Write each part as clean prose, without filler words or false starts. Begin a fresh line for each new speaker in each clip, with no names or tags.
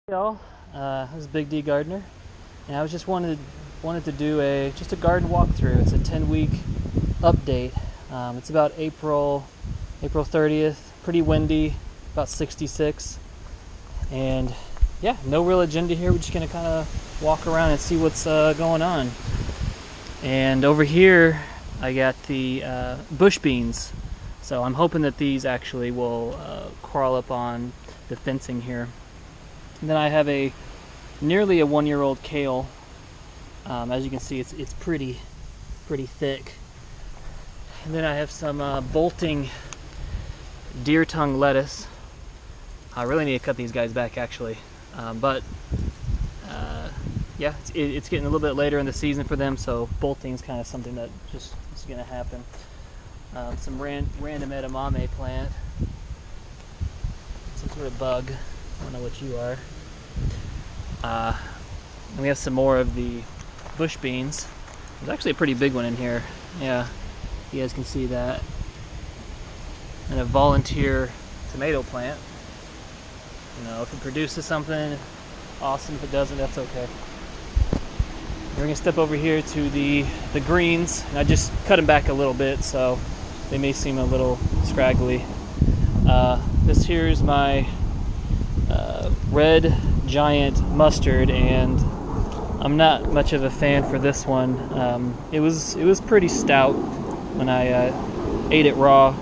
Y'all, this is Big D Gardener, and I was just wanted to do just a garden walkthrough. It's a 10-week update. It's about April 30th. Pretty windy, about 66, and yeah, no real agenda here. We're just gonna kind of walk around and see what's going on. And over here, I got the bush beans. So I'm hoping that these actually will crawl up on the fencing here. And then I have nearly a 1-year-old kale. As you can see, it's pretty thick. And then I have some bolting deer tongue lettuce. I really need to cut these guys back actually, but yeah, it's getting a little bit later in the season for them, so bolting is kind of something that just is going to happen. Some random edamame plant, some sort of bug. I don't know what you are. And we have some more of the bush beans. There's actually a pretty big one in here. Yeah, you guys can see that. And a volunteer tomato plant. You know, if it produces something, awesome. If it doesn't, that's okay. We're gonna step over here to the greens, and I just cut them back a little bit, so they may seem a little scraggly. This here is my red giant mustard, and I'm not much of a fan for this one. It was pretty stout when I ate it raw,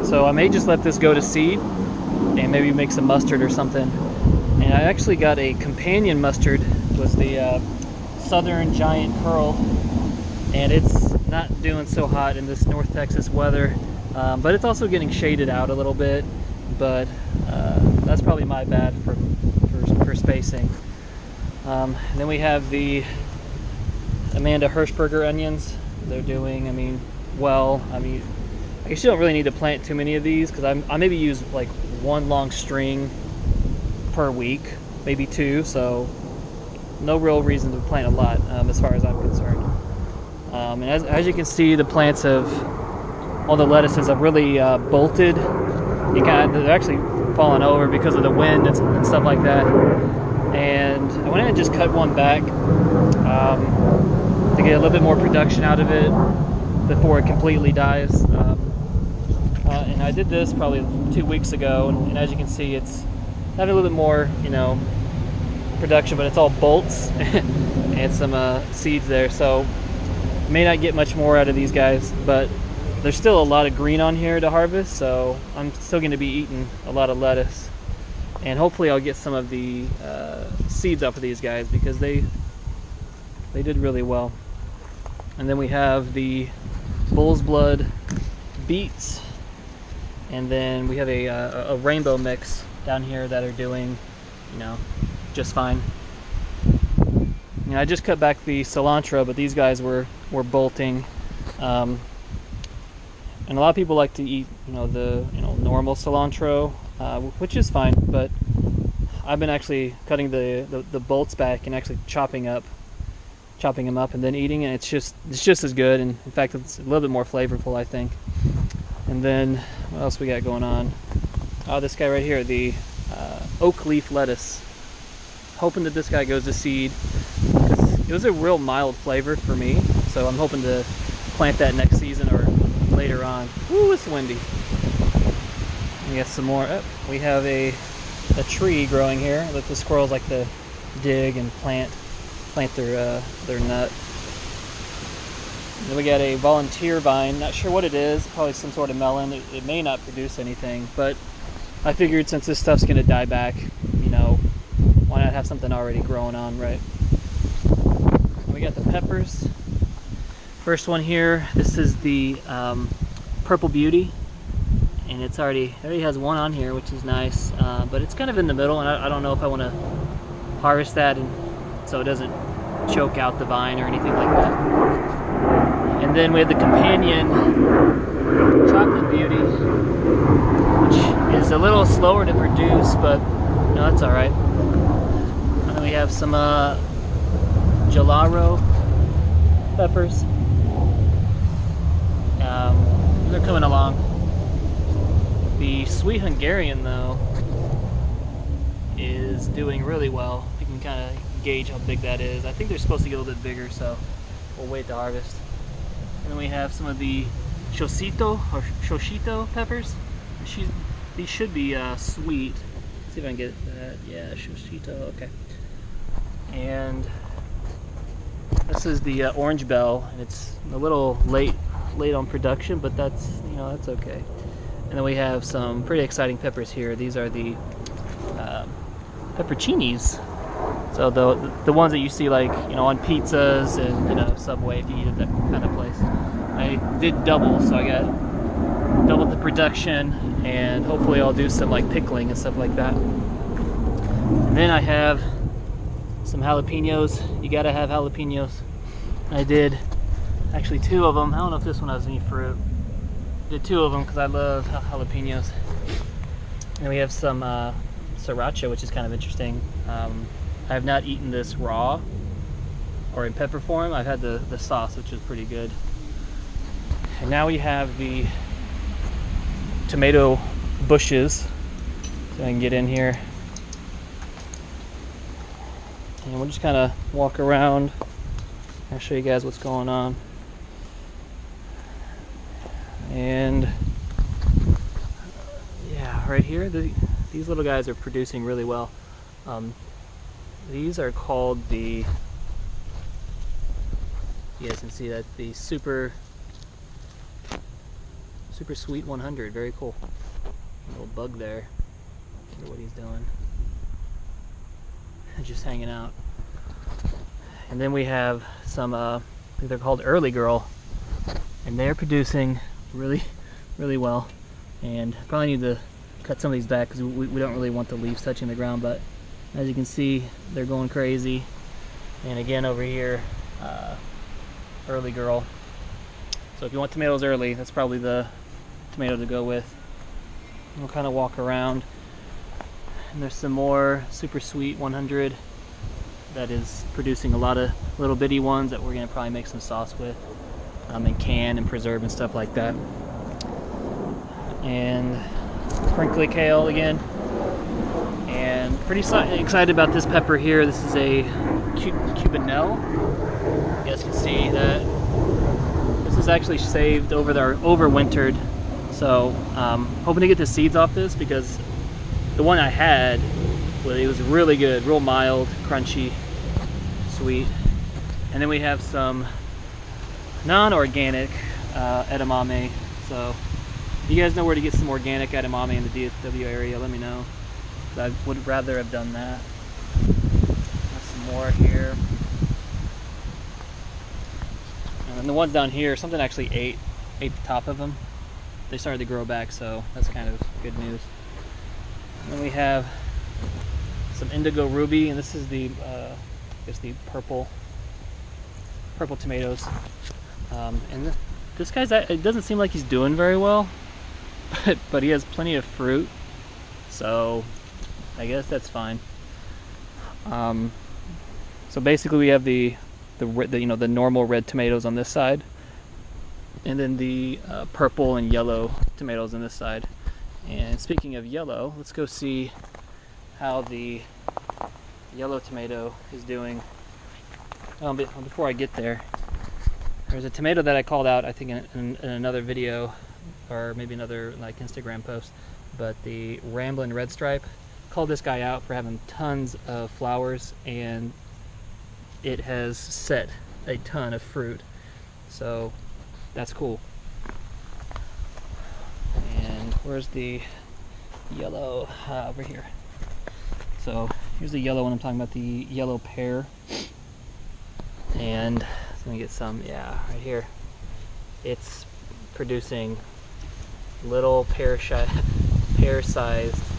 so I may just let this go to seed and maybe make some mustard or something. And I actually got a companion mustard, was the Southern Giant Pearl, and it's not doing so hot in this North Texas weather, but it's also getting shaded out a little bit, but that's probably my bad for spacing. And then we have the Amanda Hirschberger onions. They're doing, well. I guess you don't really need to plant too many of these, because I maybe use like one long string per week, maybe two, so no real reason to plant a lot as far as I'm concerned. And as you can see, the plants all the lettuces have really bolted. They're actually falling over because of the wind and stuff like that. And I went ahead and just cut one back to get a little bit more production out of it before it completely dies. And I did this probably 2 weeks ago, and as you can see, it's having a little bit more, production, but it's all bolts and some seeds there, so may not get much more out of these guys, but there's still a lot of green on here to harvest, so I'm still going to be eating a lot of lettuce, and hopefully I'll get some of the seeds off of these guys, because they did really well. And then we have the bull's blood beets, and then we have a rainbow mix down here that are doing, just fine. I just cut back the cilantro, but these guys were bolting. And a lot of people like to eat, the normal cilantro, which is fine. But I've been actually cutting the bolts back and actually chopping them up and then eating, and it's just as good. And in fact, it's a little bit more flavorful, I think. And then what else we got going on? Oh, this guy right here, the oak leaf lettuce. Hoping that this guy goes to seed. It was a real mild flavor for me, so I'm hoping to plant that next season or later on. Ooh, it's windy. We got some more. Oh, we have a tree growing here that the squirrels like to dig and plant their nut. And then we got a volunteer vine. Not sure what it is. Probably some sort of melon. It may not produce anything, but I figured since this stuff's going to die back, why not have something already growing on, right? We got the peppers. First one here, this is the Purple Beauty, and it already has one on here, which is nice, but it's kind of in the middle, and I don't know if I want to harvest that so it doesn't choke out the vine or anything like that. And then we have the companion Chocolate Beauty, which is a little slower to produce, but no, that's all right. And then we have some Gelaro peppers. They're coming along. The Sweet Hungarian, though, is doing really well. You can kind of gauge how big that is. I think they're supposed to get a little bit bigger, so we'll wait to harvest. And then we have some of the shoshito peppers. These should be sweet. Let's see if I can get that. Yeah, shoshito. Okay. And this is the orange bell, and it's a little late on production, but that's that's okay. And then we have some pretty exciting peppers here. These are the pepperoncinis. So the ones that you see like on pizzas and Subway if you eat at that kind of place. I did double, so I got doubled the production, and hopefully I'll do some like pickling and stuff like that. And then I have some jalapenos. You gotta have jalapenos. I did actually 2 of them. I don't know if this one has any fruit. Did 2 of them because I love jalapenos. And we have some sriracha, which is kind of interesting. I have not eaten this raw or in pepper form. I've had the sauce, which is pretty good. And now we have the tomato bushes. So I can get in here. And we'll just kind of walk around. I'll show you guys what's going on. And yeah, right here, these little guys are producing really well. These are called the, you guys can see that, the super sweet 100. Very cool. A little bug there. I wonder what he's doing. Just hanging out. And then we have some, I think they're called Early Girl, and they're producing really well. And probably need to cut some of these back because we don't really want the leaves touching the ground, but as you can see, they're going crazy. And again over here, Early Girl. So if you want tomatoes early, that's probably the tomato to go with. We'll kind of walk around. And there's some more super sweet 100 that is producing a lot of little bitty ones that we're gonna probably make some sauce with, and can and preserve and stuff like that. And crinkly kale again. And pretty excited about this pepper here. This is a Cubanelle. You guys can see that this is actually saved overwintered. So hoping to get the seeds off this because the one I had, well, it was really good, real mild, crunchy, sweet. And then we have some non-organic edamame. So if you guys know where to get some organic edamame in the DFW area, let me know. I would rather have done that. There's some more here. And the ones down here, something actually ate the top of them. They started to grow back, so that's kind of good news. And then we have some indigo ruby, and this is the I guess the purple tomatoes. And this guy's, it doesn't seem like he's doing very well, but he has plenty of fruit, so I guess that's fine. So basically we have the normal red tomatoes on this side, and then the purple and yellow tomatoes on this side. And speaking of yellow, let's go see how the yellow tomato is doing. Before I get there, there's a tomato that I called out, I think in another video, or maybe another like Instagram post, but the Ramblin' Red Stripe. Called this guy out for having tons of flowers, and it has set a ton of fruit, so that's cool. And where's the yellow? Over here. So here's the yellow one. I'm talking about, the yellow pear. And let me get some, yeah, right here. It's producing little pear-sized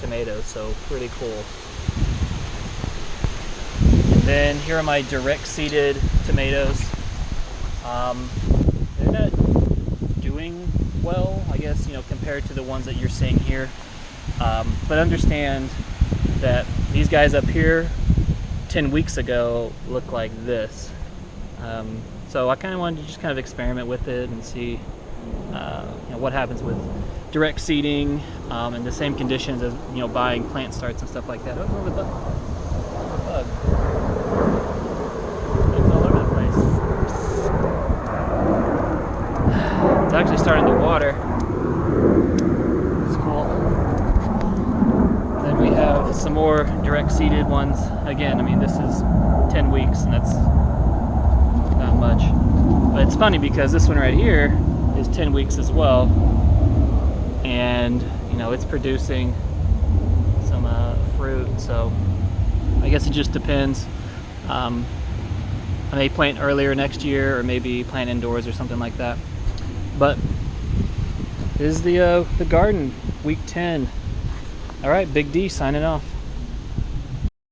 tomatoes, so pretty cool. And then here are my direct seeded tomatoes. They're not doing well, I guess, compared to the ones that you're seeing here. But understand that these guys up here 10 weeks ago looked like this. So I kind of wanted to just kind of experiment with it and see what happens with direct seeding and the same conditions as buying plant starts and stuff like that. Oh, the bug. It's all over the place. It's actually starting to water. It's cool. Then we have some more direct seeded ones. Again, I mean, this is 10 weeks and that's not much. But it's funny because this one right here is 10 weeks as well. And it's producing some fruit, so I guess it just depends. I may plant earlier next year or maybe plant indoors or something like that. But this is the garden, week 10. All right, Big D signing off.